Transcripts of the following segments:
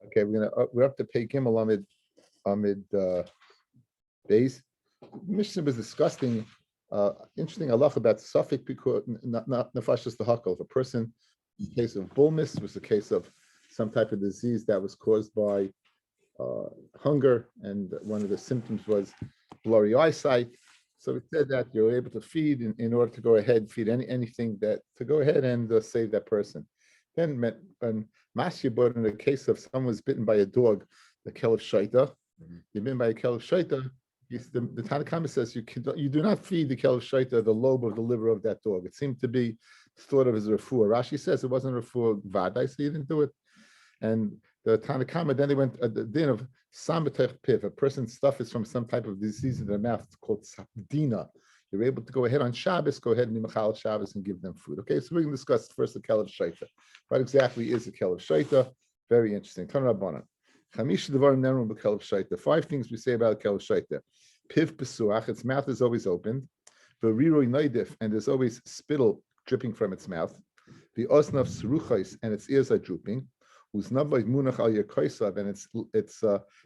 Okay, we're up to Pei Gimel Amid Beis. Mishnah was discussing interesting halach about suffix because not nefashos the hakol. If a person, in the case of bullness, was the case of some type of disease that was caused by hunger, and one of the symptoms was blurry eyesight. So it said that you're able to feed in order to go ahead, feed anything that to go ahead and save that person. Then when Masya brought in the case of someone was bitten by a dog, the Kelev Shaita. You're bitten by a Kelev Shaita. The Tanakhama says you do not feed the Kelev Shaita the lobe of the liver of that dog. It seemed to be thought of as a refuah. Rashi says it wasn't a refuah vadai, so he didn't do it. And the Tanakhama, then they went at the din of Samatech Piv. A person's stuff is from some type of disease in their mouth. It's called Sapdina. You're able to go ahead on Shabbos, go ahead and Mimachal Shabbos and give them food. Okay, so we're going to discuss first the Kelev Shaita. What exactly is the Kelev Shaita? Very interesting. Tan Rabbanan. Chamish Devarim Nemru b'Kelev Shaita. 5 things we say about Kelev Shaita. Piv Pesuach, its mouth is always opened. V'riroi Noidif, and there's always spittle dripping from its mouth. The Osnav Seruchais, and its ears are drooping. Whose Navai Munach al Yakoisav, and its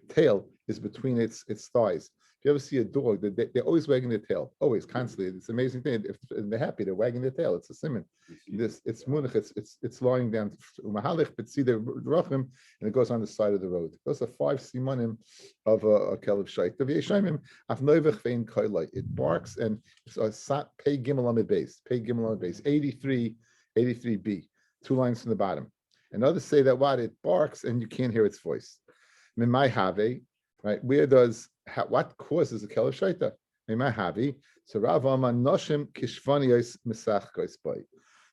tail is between its thighs. If you ever see a dog, they're always wagging their tail, always, constantly. It's an amazing thing. If they're happy, they're wagging their tail. It's a simon. It's munach. It's lying down. Mahalich, but see the rachim, and it goes on the side of the road. Those are 5 simanim of a Kelev Shaita. V'yeshayim afnovech vein koilai. It barks, and it's a pei gimel on the base. Pei gimel on the base. 83b. 2 lines from the bottom. And others say that it barks and you can't hear its voice. Mimai have, right? What causes a Kelev Shaita? Mimai have. So Rav Amar noshim kishvanios misachkos by.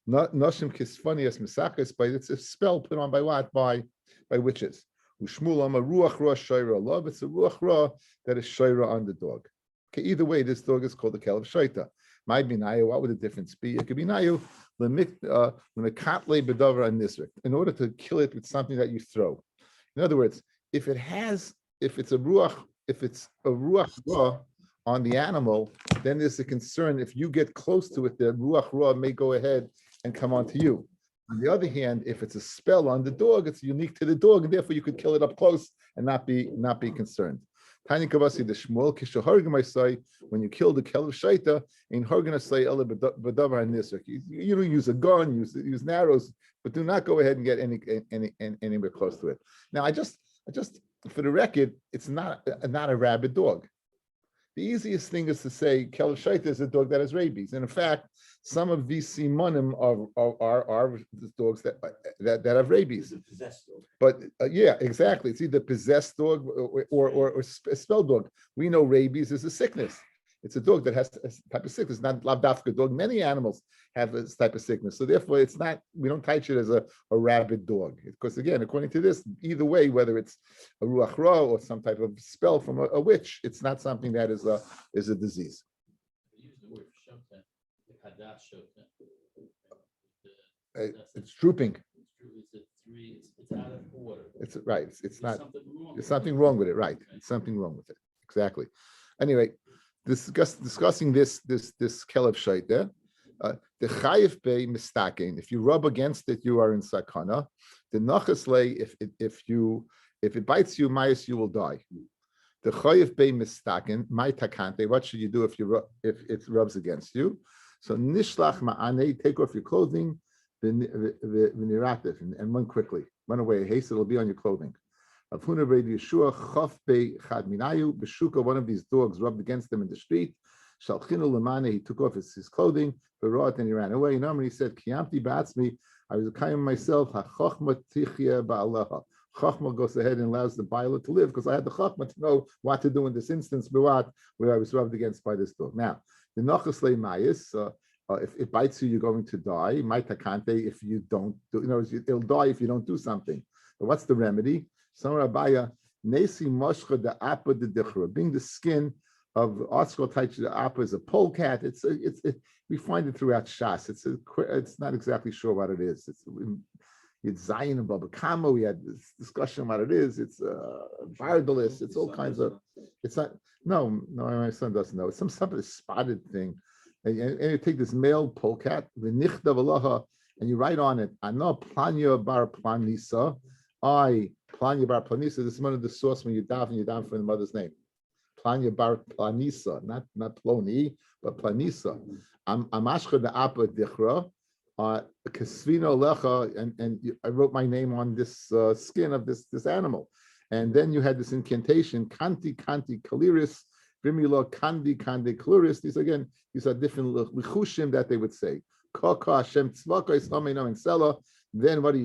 Not noshim kishvanios misachkos by. It's a spell put on by what? By witches. Ushmul Amar ruach ra shayra love. It's a ruach ra that is shayra on the dog. Okay, either way, this dog is called the Kelev Shaita. My binayu, what would the difference be? It could be nayu in order to kill it with something that you throw. In other words, if it's a ruach ra on the animal, then there's a concern if you get close to it, the ruach ra may go ahead and come onto you. On the other hand, if it's a spell on the dog, it's unique to the dog, and therefore you could kill it up close and not be concerned. Tiny Kavasi the Shmuel Kishahargamai, when you kill the Kelev Shaita, in Harganasai Ela Badavar and Nisrik. You don't use a gun, use arrows, but do not go ahead and get anywhere close to it. Now, I just for the record, it's not a rabid dog. The easiest thing is to say Kelev Shaita is a dog that has rabies, and in fact, some of these simanim are dogs that have rabies. It's a possessed dog. But yeah, exactly. It's either possessed dog or a spell dog. We know rabies is a sickness. It's a dog that has a type of sickness, not lavdafka dog. Many animals have this type of sickness. So therefore, it's not, we don't touch it as a rabid dog. Because again, according to this, either way, whether it's a ruach ra or some type of spell from a witch, it's not something that is a disease. It's drooping. It's out of order. It's right. It's not. There's something wrong with it. Right. It's something wrong with it. Exactly. Anyway, discussing this Kelev Shaita, the chayiv bei mistaken. If you rub against it, you are in sakana. The nachas lay. If it bites you, mayas, you will die. The chayiv bei mistaken, my takante. What should you do if it rubs against you? So nishlach ma'anei, take off your clothing, and run quickly. Run away. Haste, it'll be on your clothing. One of these dogs rubbed against him in the street. He took off his clothing, and he ran away. And he said, I was a kayim myself. Chachma goes ahead and allows the Baila to live because I had the Chachma to know what to do in this instance, where I was rubbed against by this dog. Now, the Nachaslei Mayis, if it bites you, you're going to die. Maitakante, if you don't do, it'll die if you don't do something. But what's the remedy? Some Rabaya, Nesi Moshcha the Appa the Dichra, being the skin of Oskal Taich the Appa is a polecat. We find it throughout Shas. It's not exactly sure what it is. It's Zion and Baba Kama. We had this discussion what it is. It's Vardalis. It's all kinds of. It's not. No, my son doesn't know. It's some sort of spotted thing. And you take this male polecat, the Nichdav Alaha, and you write on it, Ano Planya bar Planisa, I Planya bar Planisa. This is one of the source when you daven for the mother's name. Planya bar Planisa, not Ploni, but Planisa. I'm Ashka the Appa Dichra, Kasvino Lecha, and I wrote my name on this skin of this animal. And then you had this incantation, Kanti Kaliris, Vimula Kandi Kaluris. These are different lichushim that they would say. Kaka Hashem Tzvaka Islamino and Sela. Then what do?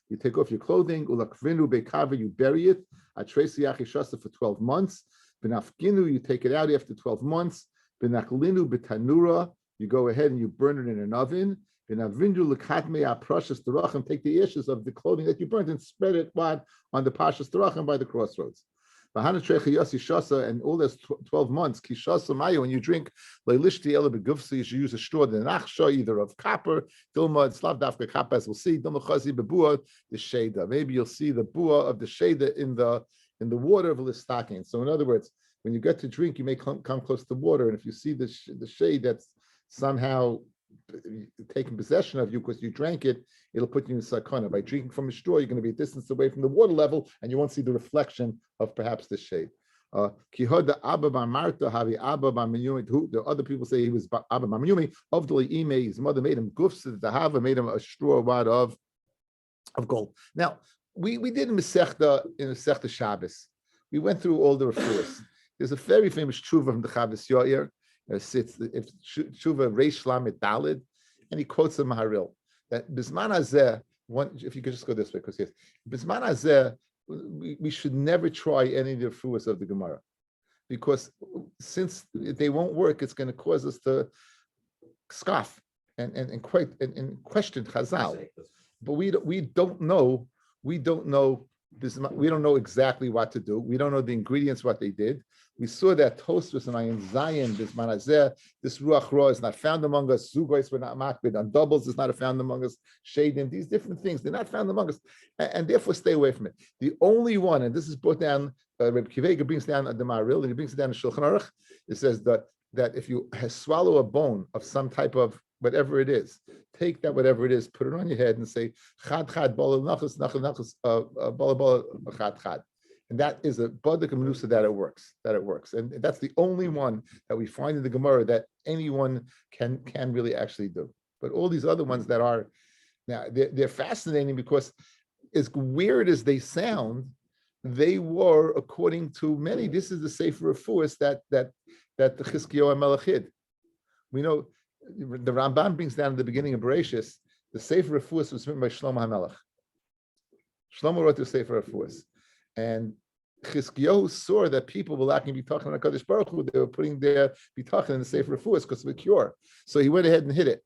You take off your clothing, ulakvinu bekaver, you bury it. Atresi achishasa for 12 months. Benafkinu, you take it out after 12 months. Benaklinu betanura, you go ahead and you burn it in an oven. Benavindu lekatme aprashas derachim, take the ashes of the clothing that you burnt and spread it on the pashas derachim by the crossroads. And all those 12 months, kishasa mayo, when you drink, leilishti ela begufsi, you should use a straw, the nachsha, either of copper, dilma, slav dafka kappa, as we'll see, dilma chazi bebua, the sheda. Maybe you'll see the bua of the sheda in the water of a listakin. So in other words, when you get to drink, you may come close to water, and if you see the shade that's somehow taking possession of you because you drank it, it'll put you in sakana. By drinking from a straw, you're going to be a distance away from the water level, and you won't see the reflection of perhaps the shade. The other people say he was Abba Mamyumi. Avdali Ime, his mother made him gufs, the Hava made him a straw wad of gold. Now, we did in Masechta Shabbos. We went through all the refuahs. There's a very famous tshuva from the Chavis Yair. Sits if tshuva reish lamed dalid, and he quotes the Maharil that bisman hazeh. If you could just go this way, because yes, bisman hazeh, we should never try any of the refuahs of the Gemara, because since they won't work, it's going to cause us to scoff and question Chazal. But we don't know. We don't know exactly what to do. We don't know the ingredients, what they did. We saw that Tosfos and Ayin Zayin, this Manazeh, this Ruach Ra is not found among us. Zugois were not makbid on doubles is not found among us. Shadim, these different things, they're not found among us, and therefore stay away from it. The only one, and this is brought down, Rabbi Kivega brings down the Maril, and he brings it down in Shulchan Aruch. It says that if you swallow a bone of some type of whatever it is, take that whatever it is, put it on your head, and say Chad Chad Bala Nachas Nachas Nachas Bala Bala Chad Chad. And that is a badik menusa that it works. And that's the only one that we find in the Gemara that anyone can really actually do. But all these other ones that are now they're fascinating because as weird as they sound, they were, according to many, this is the Sefer Refuahs that the Chizkiyahu HaMelech hid. We know the Rambam brings down at the beginning of Bereshis, the Sefer Refuahs was written by Shlomo HaMelech. Shlomo wrote the Sefer Refuahs. And Chizkiyahu saw that people were lacking bitachon on HaKadosh Baruch Hu. They were putting their bitachon in the Sefer Refuahs because of a cure. So he went ahead and hid it.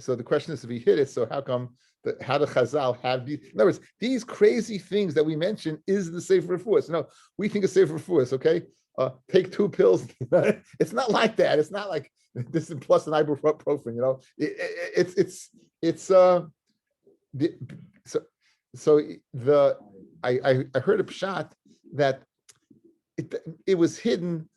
So the question is, if he hid it, so how did Chazal have these? In other words, these crazy things that we mentioned is the Sefer Refuahs. No, we think of Sefer Refuahs, okay? Take 2 pills. It's not like that. It's not like this is plus an ibuprofen, you know? I heard a pshat that it was hidden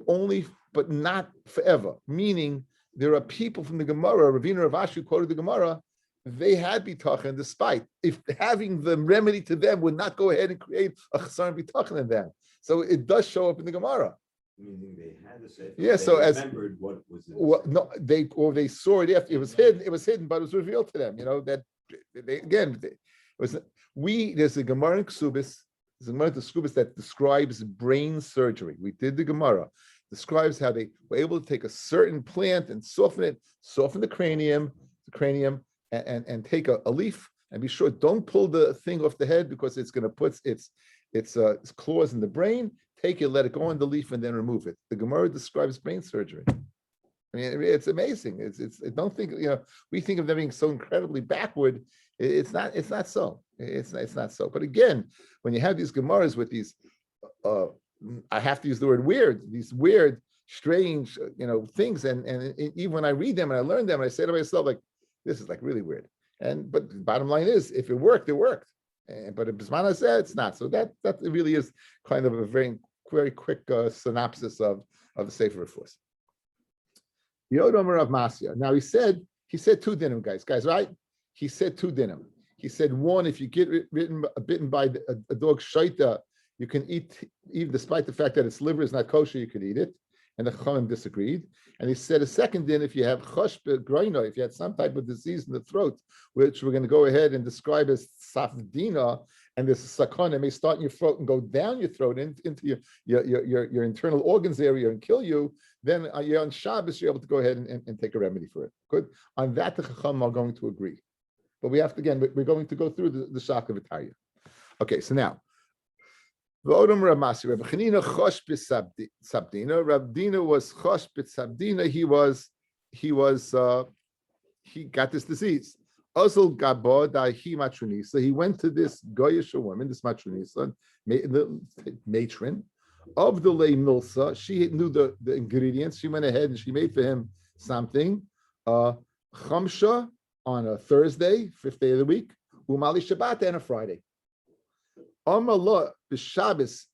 only, but not forever. Meaning, there are people from the Gemara, Ravina Rav Ashi quoted the Gemara, they had bitachon, despite if having the remedy to them would not go ahead and create a chasar bitachon in them. So it does show up in the Gemara. Meaning they had the sefer. Yeah, so as remembered what was in they saw it after it was hidden, but it was revealed to them. You know that there's a Gemara in Ksubis. There's a Gemara in Ksubis that describes brain surgery. We did the Gemara. Describes how they were able to take a certain plant and soften the cranium, and take a leaf and be sure don't pull the thing off the head because it's going to put its claws in the brain. Take it, let it go on the leaf, and then remove it. The Gemara describes brain surgery. I mean, it's amazing. Don't think we think of them being so incredibly backward. It's not so. It's not so. But again, when you have these Gemaras with these, I have to use the word weird. These weird, strange, things, and even when I read them and I learn them, I say to myself, like, this is like really weird. But the bottom line is, if it worked, it worked. But if Bisman has said, it's not. So that really is kind of a very, very quick synopsis of the Sefer Refuahs. Yodom Rav Masya. Now he said He said two dinim, guys, right? He said two dinim. He said one, if you get bitten by a dog shaita, you can eat, even despite the fact that its liver is not kosher, you could eat it. And the Chachamim disagreed. And he said a second din, if you have chosh groino, if you had some type of disease in the throat, which we're going to go ahead and describe as safdina, and this sakana may start in your throat and go down your throat into your internal organs area and kill you, then you're on Shabbos, you're able to go ahead and take a remedy for it. Good. On that, the Chachamim are going to agree. But we have to, again, we're going to go through the Shach of Italia. Okay, so now, Rabbi Chanina chosh b'sabdina. Rabbi Dina was chosh b'sabdina. He got this disease. Ozil gabo dahi matronisa. He went to this goyish woman, this matronisa, the matron of the lay milsa. She knew the ingredients. She went ahead and she made for him something. Chamsha on a Thursday, 5th day of the week. Umali Shabbat and a Friday. Amallah b'Shabbos.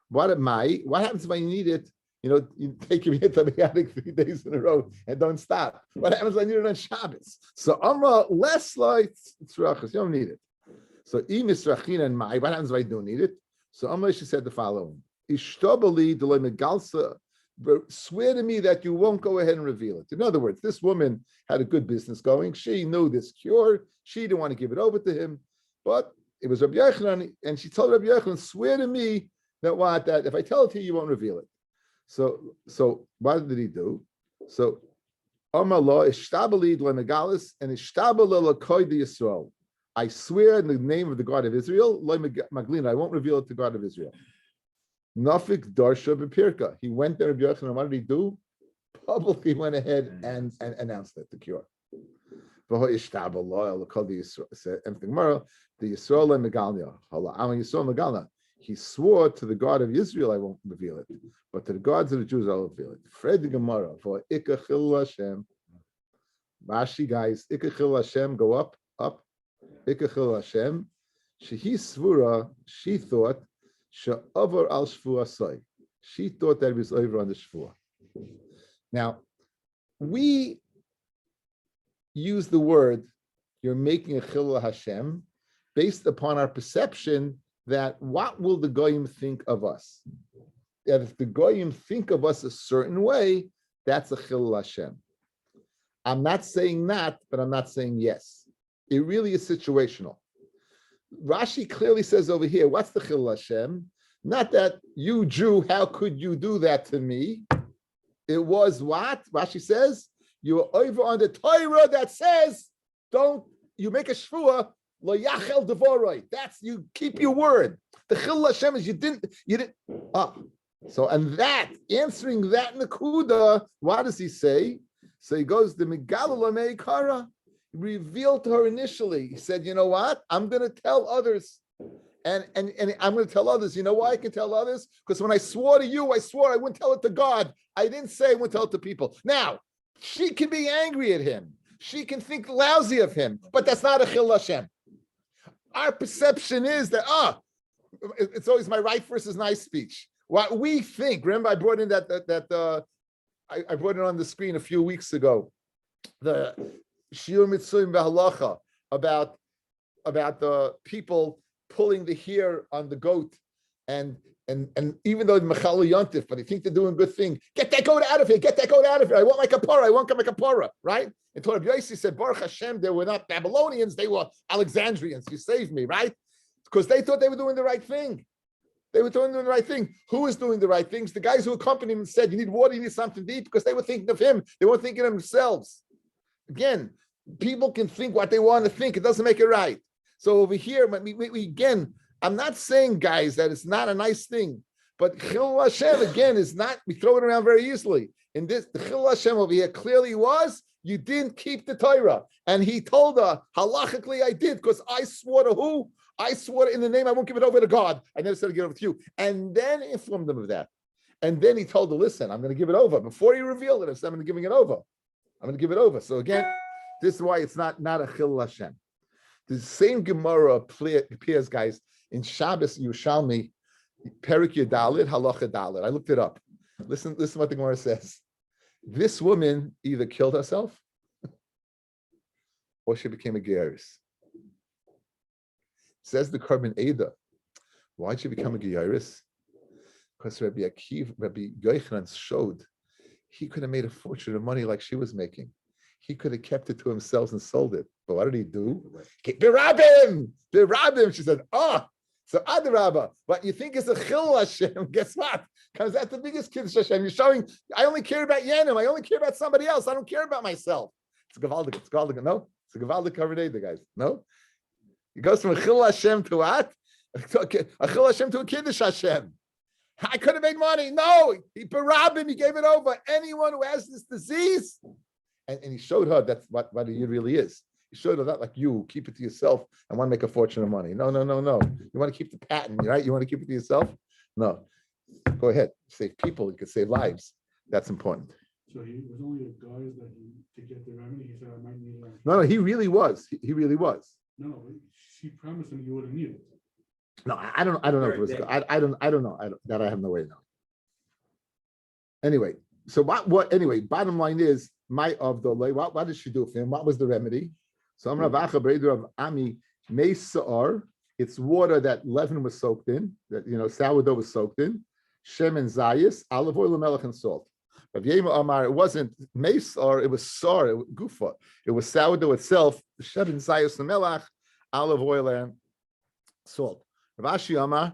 What happens if I need it? You take your antibiotic 3 days in a row and don't stop. What happens when I need it on Shabbos? So Amra less like tzrachas. You don't need it. So imisrachin and mai. What happens if I do need it? So Amra, she said the following: Ishtabali delay megalsa. Swear to me that you won't go ahead and reveal it. In other words, this woman had a good business going. She knew this cure. She didn't want to give it over to him, but it was Rabbi Yochanan, and she told Rabbi Yochanan, swear to me that if I tell it to you, you won't reveal it. So what did he do? So Amar lo ishtabali lemegalis and ishtabala lekoy de Yisrael. I swear in the name of the God of Israel, lo maglina, I won't reveal it to God of Israel. Nafik darsha b'pirka. He went there, Rabbi Yochanan, what did he do? Publicly went ahead and announced it, the cure. The Yisrael he swore to the God of Israel, I won't reveal it, but to the gods of the Jews, I'll reveal it. Fred the Gemara for Ikachil Hashem. Rashi, guys, Ikachil Hashem, go up. Ikachil Hashem. Shehi svura, she thought, she'avar al shvua soy. She thought that it was over on the shvua. Now, we use the word, you're making a chilul Hashem, based upon our perception that what will the goyim think of us? That if the goyim think of us a certain way, that's a chilul Hashem. I'm not saying that, but I'm not saying yes. It really is situational. Rashi clearly says over here, what's the chilul Hashem? Not that you Jew, how could you do that to me? It was what? Rashi says, you're over on the Torah that says, you make a shvua, lo yachel devoroi. That's, you keep your word. The chilul Hashem is you didn't. So, and that, answering that Nakuda, what does he say? So he goes, the Megala Meikara, revealed to her initially. He said, you know what? I'm going to tell others. And I'm going to tell others. You know why I can tell others? Because when I swore to you, I swore I wouldn't tell it to God. I didn't say I wouldn't tell it to people. Now, she can be angry at him. She can think lousy of him, but that's not a chilul Hashem. Our perception is that, it's always my right versus nice speech. What we think, remember I brought in I brought it on the screen a few weeks ago, the Shiur Mitzuyim V'Halacha, about the people pulling the hair on the goat, and even though the Mechal Yontif, but they think they're doing a good thing, get that goat out of here, I want my kapara, I want my kapara, right? And Torah Yossi said, Baruch Hashem, they were not Babylonians, they were Alexandrians, you saved me, right? Because they thought they were doing the right thing. They were doing the right thing. Who was doing the right things? The guys who accompanied him said, you need water, you need something to eat, because they were thinking of him. They weren't thinking of themselves. Again, people can think what they want to think. It doesn't make it right. So over here, we again, I'm not saying, guys, that it's not a nice thing, but chilul Hashem, again, is not, we throw it around very easily. In this, the chilul Hashem over here clearly was, you didn't keep the Torah. And he told her, halachically I did, because I swore to who? I swore in the name, I won't give it over to God. I never said to give it over to you. And then informed them of that. And then he told her, listen, I'm going to give it over. Before he revealed it, I said, I'm going to give it over. I'm going to give it over. So again, this is why it's not a chilul Hashem. The same Gemara appears, guys, in Shabbos Yerushalmi, Perik Yadalit, Halacha Dalit. I looked it up. Listen what the Gemara says. This woman either killed herself or she became a Gearis. Says the Carbon Ada. Why'd she become a Gearis? Because Rabbi Yochanan showed he could have made a fortune of money like she was making. He could have kept it to himself and sold it. But what did he do? Birabim! Birabim! She said, so Adarabba, what you think is a chil Hashem, guess what? Because that's the biggest kiddush Hashem. You're showing, I only care about Yanim. I only care about somebody else. I don't care about myself. It's Gavaldik. It's Gavaldik. No? It's a Gavaldik covered the guys. No? It goes from a chil Hashem to what? A chil Hashem to a kiddush Hashem. I could have made money. No, he barabim, he gave it over. Anyone who has this disease, and he showed her that's what it really is. He showed her that like you keep it to yourself and want to make a fortune of money. No. You want to keep the patent, right? You want to keep it to yourself? No. Go ahead. Save people. You could save lives. That's important. So he was only a guy that to get the remedy. He said, I might need it. No, he really was. He really was. No, she promised him you wouldn't need it. No, I don't know if it was. I don't know. That I have no way to know. Anyway, so what? Anyway, bottom line is what did she do for him? What was the remedy? So I'm Ravacha Breder of Ami Meisar. It's water that leaven was soaked in, that sourdough was soaked in. Shem and Zayis, olive oil, melech, and salt. Rabbi Yoma Amar, it wasn't Meisar, it was Sar, Gufa. It was sourdough itself. Shem and Zayis, the melech, olive oil, and salt. Rav Ashi Amar,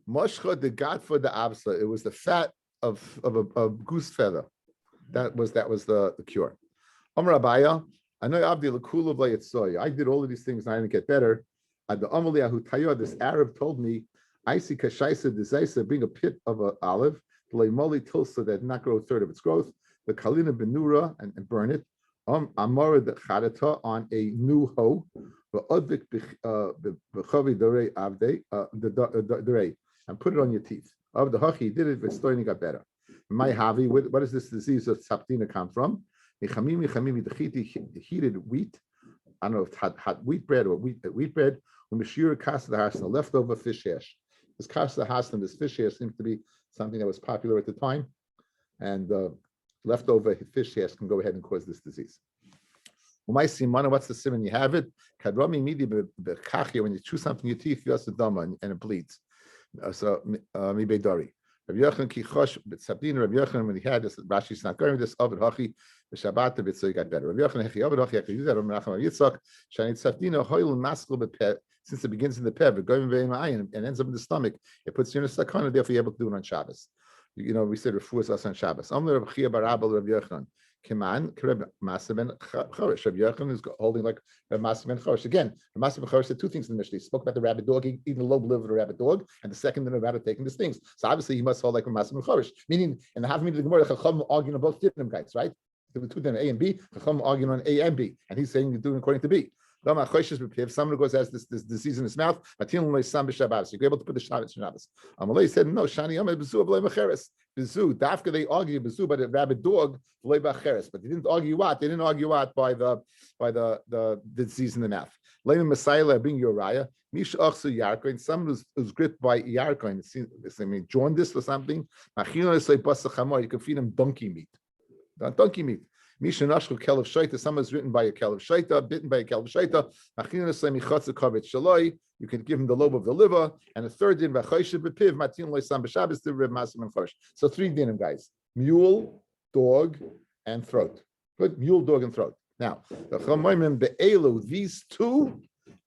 Moshcha the God for the Absa. It was the fat of a goose feather. That was the cure. Amar Abaya, I know Abdi Lakulav Layetsoy. I did all of these things and I didn't get better. At the Amaliyahu Tayo, this Arab told me, I see Kashaisa Desaisa, bring a pit of an olive, the Laimoli Tilsa that did not grow a third of its growth, the Kalina Benura and burn it. Amara the Chadata on a new hoe, and put it on your teeth. Of the Hachi did it, but Stoini got better. My Havi, what does this disease of Saptina come from? The heated wheat. I don't know if it's hot wheat bread or wheat bread. Mishura Kasa Hasna, leftover fish hash. This Kasa Hasna, this fish hash seems to be something that was popular at the time. And leftover fish hash can go ahead and cause this disease. What's the simon? You have it. When you chew something in your teeth, you have to dama and it bleeds. So mi beidari. Rabbi Yochanan kichosh b'tzabdin. Rabbi Yochanan, when he had this, Rashi's not going with this. Ovid hachi b'shabbat bit, so he got better. Rabbi Yochanan hechi ovid hachi. I could use that. Rabbi Nachman Yitzchak shani tzabdina hoil maskul b'peh. Since it begins in the peh, but going very ma'ayin and ends up in the stomach, it puts you in a sakana. Therefore, you're able to do it on Shabbos. We said refuah us on Shabbos. Amr Rabbi Chia barabel Rabbi Yochanan. Kiman, Rabbi Masa ben Chorish. Rabbi Yochanan is holding like Rabbi Masa ben Chorish. Again, Rabbi Masa ben Chorish said two things in the Mishnah. He spoke about the rabbit dog eating the low liver of the rabbit dog, and the second, the rabbit taking the stings. So obviously, he must hold like Rabbi Masa ben Chorish. Meaning, in the half minute of the Gemara, the Chacham arguing on both dinim guys, right? There were two dinim, A and B. Chacham arguing on A and B, and he's saying you're doing according to B. If someone goes has this disease in his mouth, you're able to put the Shabbos in Shabbos. Amalei said no. Shani Amad Bezu Ablei Macheres. Bezu. Dafka they argue Bezu by the rabbit dog Ablei Macheres, but they didn't argue what. They didn't argue what by the disease in the mouth. Leimer Messiah bring Uriah. Misha Achsu Yarkoin. Someone who's gripped by Yarkoin. I mean jaundice or something. You can feed him donkey meat. Donkey meat. Misha Nashku Kelev Shaita, someone's written by a Kelev Shaita, bitten by a Kelev Shaita. You can give him the lobe of the liver, and the third din Vachoyshe Bepiv, Matin Loisam B'Shabbos to Reb Masim and Chorish. So three dinim, guys: mule, dog, and throat. Good, mule, dog, and throat. Now, the Chamoimim Be'elu, these two,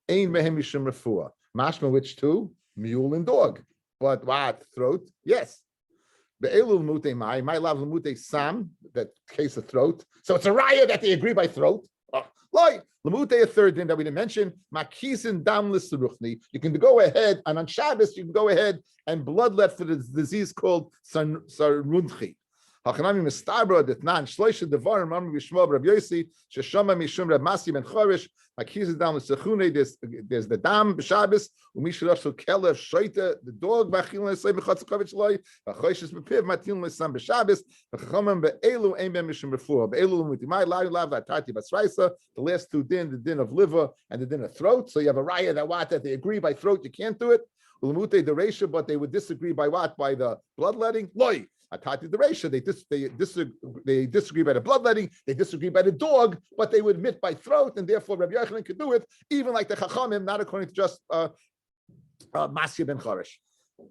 Ein Mehem Mishum Refuah. Mashma, which two? Mule and dog. But what? Throat? Yes. Be'elu L'mutei Mai, my love L'mutei Sam, that case of throat. So it's a raya that they agree by throat. Like L'mutei, a third thing that we didn't mention, Makizin Dam L'Seruchni. You can go ahead, and on Shabbos, you can go ahead and bloodlet for the disease called Sarunchi. Hachanami Mistabra Ditnan Shloisha Devarim Amr Bishmo Rabbi Yosi Sheshama Mishum Reb Masi Ben Chorish Makizin Dam L'Sechune. There's the Dam B'Shabbos Umishrash Kelev Shoita the dog Bachil L'Sei B'Chatzkovich Loi B'Choishes B'Piv Matin L'Sam B'Shabbos B'Chachamim Be'elu Ein Ben Mishum Refuah Be'elu L'Mutimai Lav Latati Basraisa. The last two din, the din of liver and the din of throat. So you have a raya that they agree by throat you can't do it. L'Mutei Dereisha, but they would disagree by what? By the bloodletting. Loi. Atati the Resha, they disagree by the bloodletting, they disagree by the dog, but they would admit by throat, and therefore Rabbi Yochanan could do it, even like the Chachamim, not according to just Masya ben Charish.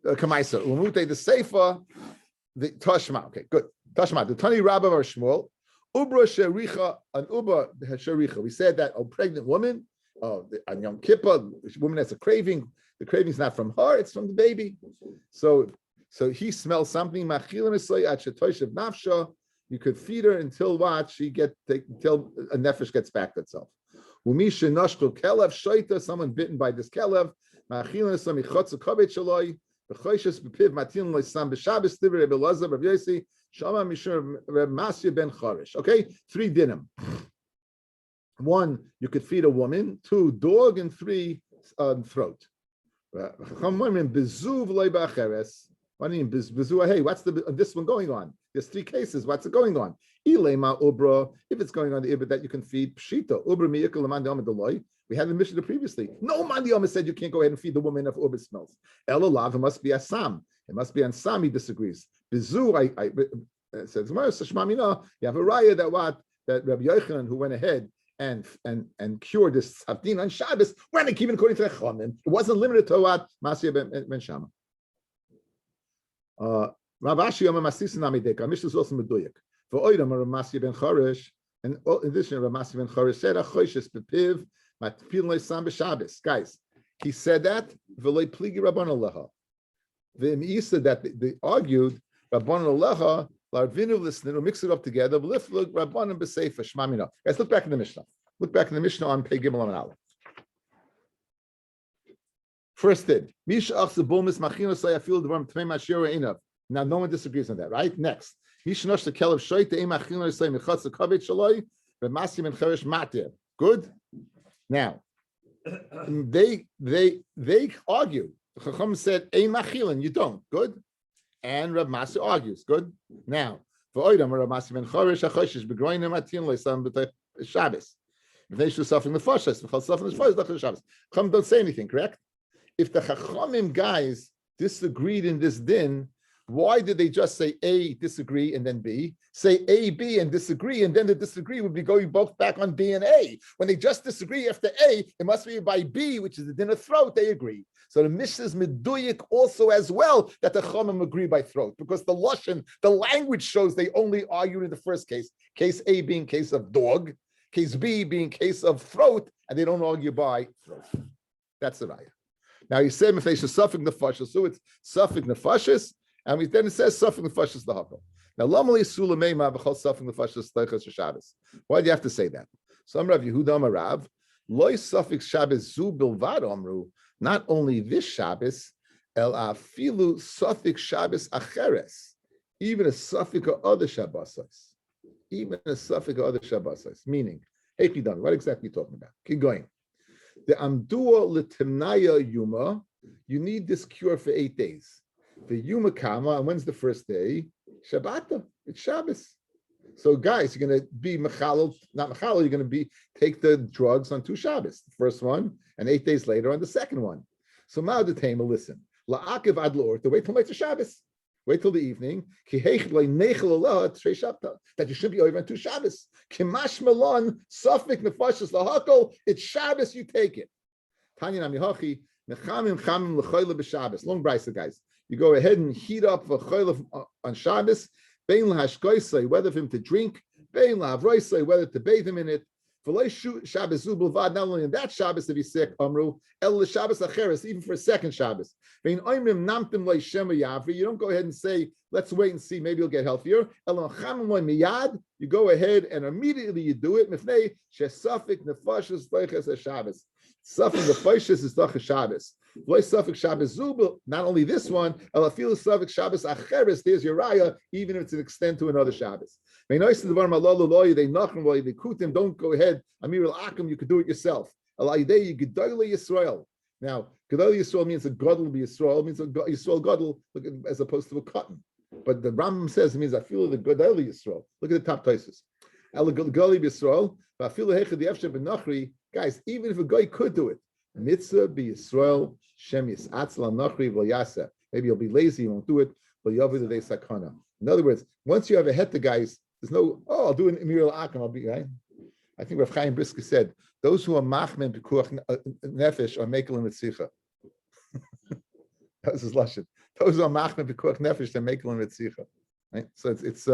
Kamaisa, Umute the Seifa, the Tashma. Okay, good. Tashma, the Tani Rabbi or Shmuel, Ubra Shericha, an Uba Shericha. We said that a pregnant woman, on Yom Kippur, a woman has a craving. The craving is not from her; it's from the baby. So he smells something. You could feed her until what until a nefesh gets back to itself. Someone bitten by this kelev. Okay, 3 dinim. 1, you could feed a woman. 2, dog, and 3, throat. What do you mean, hey, what's this one going on? There's 3 cases. What's it going on? If it's going on the ibra that you can feed pshita. We had the Mishnah previously. No man the said you can't go ahead and feed the woman if ubra smells. Elolav, it must be Assam. It must be on Sam. He disagrees. Bizu, says you have a raya that Rabbi Yochanan, who went ahead and cured this Savdin on Shabbos, when it even according to the Chachamim, it wasn't limited to what Masya ben Shama. Rav Ashi Yom Masisa Namideka. Mishnah is also meduyak. For Oidam Rav Masya ben Charish, and in addition, Rav Masya ben Charish said, "Achoishes bepiv matpil loisam b'Shabbos." Guys, he said that v'loy pligi Rabban Alecha. The Meisa that they argued Rabban Alecha larvinu listening, mix it up together. V'liflug Rabbanim b'Seifa shmamina. Guys, look back in the Mishnah. Look back in the Mishnah on Pei Gimel and Aleph. First did. Now, no one disagrees on that, right? Next. Good. Now, they argue. The Chacham said, you don't. Good. And Rav Masi argues. Good. Now, Rav Masi ben Shabbos. If they should suffer in the Fashas, Chacham don't say anything, correct? If the Chachamim guys disagreed in this din, why did they just say A, disagree, and then B? Say A, B, and disagree, and then the disagree would be going both back on B and A. When they just disagree after A, it must be by B, which is the din of throat, they agree. So the Mishnah is meduyik also as well that the Chachamim agree by throat, because the Lashon, the language shows they only argued in the first case A being case of dog, case B being case of throat, and they don't argue by throat. That's the raya. Now you say if they should suffer nefashis, so it's suffer nefashis, and then it says suffer nefashis lahakol. Now lamali sulameima b'chol suffer nefashis teichas Shabbos. Why do you have to say that? Some Rav Yehuda Amarav loy suffix Shabbos zu bilvad amru. Not only this Shabbos, el afilu suffix Shabbos acheres, even a suffix of other Shabbosais, even a suffix of other Shabbosais. Meaning, hey, Kidan, what exactly are you talking about? Keep going. The amdua letimnaya yuma, you need this cure for 8 days. The yuma kama, and when's the first day? Shabbata, it's Shabbos. So guys, you're going to be mechalel, not mechalel, you're going to take the drugs on 2 Shabbos. The first one, and 8 days later on the second one. So ma'adatema, listen. La'akiv ad l'or, to wait till Mitzvah Shabbos. Wait till the evening. That you should be over on 2 Shabbos. Kimash malon safik nefashis lahakol. It's Shabbos. You take it. Tanya namihachi mechamim chamim lechoyle b'Shabbos. Long brisa, guys. You go ahead and heat up a choyle on Shabbos. Bein lahashkoisei, whether for him to drink. Bein lahavroisei, whether to bathe him in it. Shabbos not only in that Shabbos if he's sick, Amru, El Shabbos Acheres, even for a second Shabbos. You don't go ahead and say, let's wait and see, maybe you'll get healthier. You go ahead and immediately you do it. Suffik nefashis is Tachas Shabbos. Not only this one, there's your raya, even if it's an extent to another Shabbos. They don't go ahead. Amir al-Akim, you could do it yourself. Now, Gedol Yisrael means a Gadol be Yisrael, means a Yisrael Gadol, as opposed to a cotton. But the Rambam says it means I feel the Gadol Yisrael. Look at the top places. Guys, even if a guy could do it, Mitzvah be Yisrael, Shem Yis'atzel Nachri V'Yaseh. Maybe he'll be lazy, he won't do it, but Yavu the Sakana. In other words, once you have a heter, guys, there's no, oh, I'll do an Emir al-Akam, I'll be, right? I think Rav Chaim Brisker said, those who are machmen pikuach nefesh are makel and mitzicha. That was his lashon. Those who are machmen pikuach nefesh, they're makel and mitzicha. Right? So it's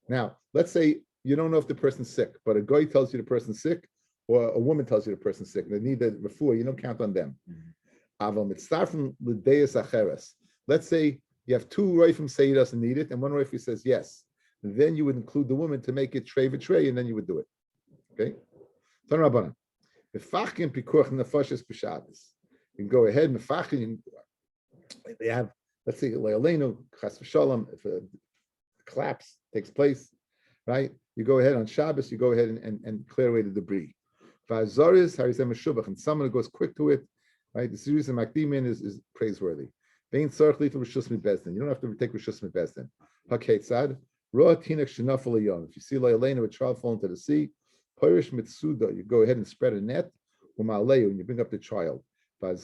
now, let's say you don't know if the person's sick, but a guy tells you the person's sick, or a woman tells you the person's sick. They need the refuah, you don't count on them. Let's say you have two Raifim say he doesn't need it, and one Raifim says yes. And then you would include the woman to make it tray v'tray, and then you would do it. Okay? You can go ahead, they have, let's say, Le'aleinu, Chas v'shalom, if a collapse takes place, right? You go ahead on Shabbos, you go ahead and clear away the debris. And someone who goes quick to it, right? The series of Makdimin is praiseworthy. You don't have to take Rishus Bezdin. Haketzad, Roa Tinek Shenafal Yom. If you see Le'aleinu, a child fall into the sea, Pirish Mitsuda, you go ahead and spread a net, and you bring up the child. Even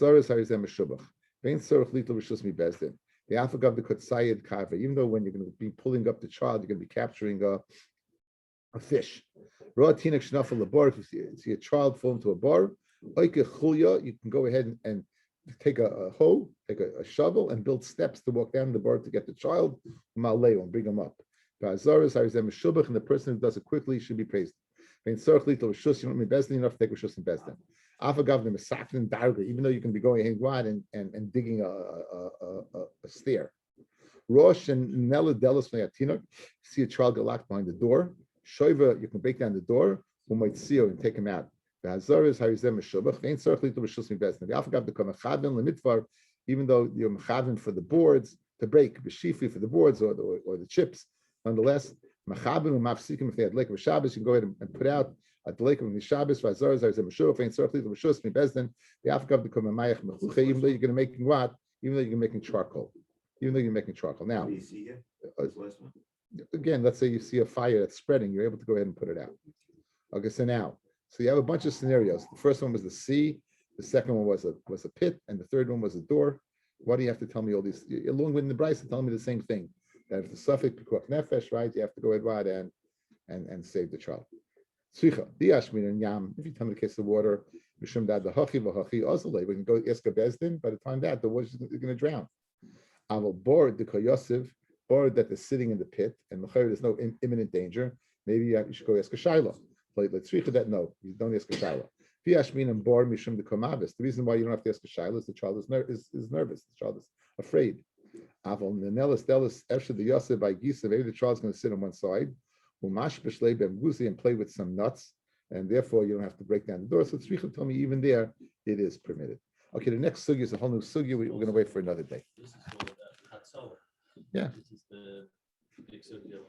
though when you're going to be pulling up the child, you're going to be capturing a fish. If you see a child fall into a bar, you can go ahead and take a hoe, take a shovel, and build steps to walk down the bar to get the child, and bring him up. And the person who does it quickly should be praised. You don't have to take Rishus and Bezdin. Even though you can be going wide and digging a stair. Rosh and Nella Delos Mayatina, see a child get locked behind the door. Shoiva, you can break down the door, who might see you and take him out. Even though you're mechavin for the boards, to break, b'shifi for the boards or the chips, nonetheless, mechavin u'mafsikim, if they had lake of Shabbos, you can go ahead and put out at the lake of Shabbos, even though you're making what? Even though you're making charcoal. Now, again, let's say you see a fire that's spreading, you're able to go ahead and put it out. Okay, so you have a bunch of scenarios. The first one was the sea, the second one was a pit, and the third one was a door. Why do you have to tell me all these? Along with the Bryce, telling me the same thing. That if the suffix pikuach nefesh, right, you have to go ahead and save the child. If you tell me the case of water, we can go ask a bezdin. By the time that the water's going to drown. I will board the koyosiv, board that is sitting in the pit, and there's no imminent danger. Maybe you should go ask a shayla. Let's read that. No, you don't ask a shayla. The reason why you don't have to ask a shayla is the child is nervous. The child is afraid. Maybe the child's going to sit on one side and play with some nuts, and therefore you don't have to break down the door. So Tzricha told me even there it is permitted. Okay, the next sugya is a whole new sugya. We're going to wait for another day. This is all about Hatzalah. Yeah. This is the big sugya.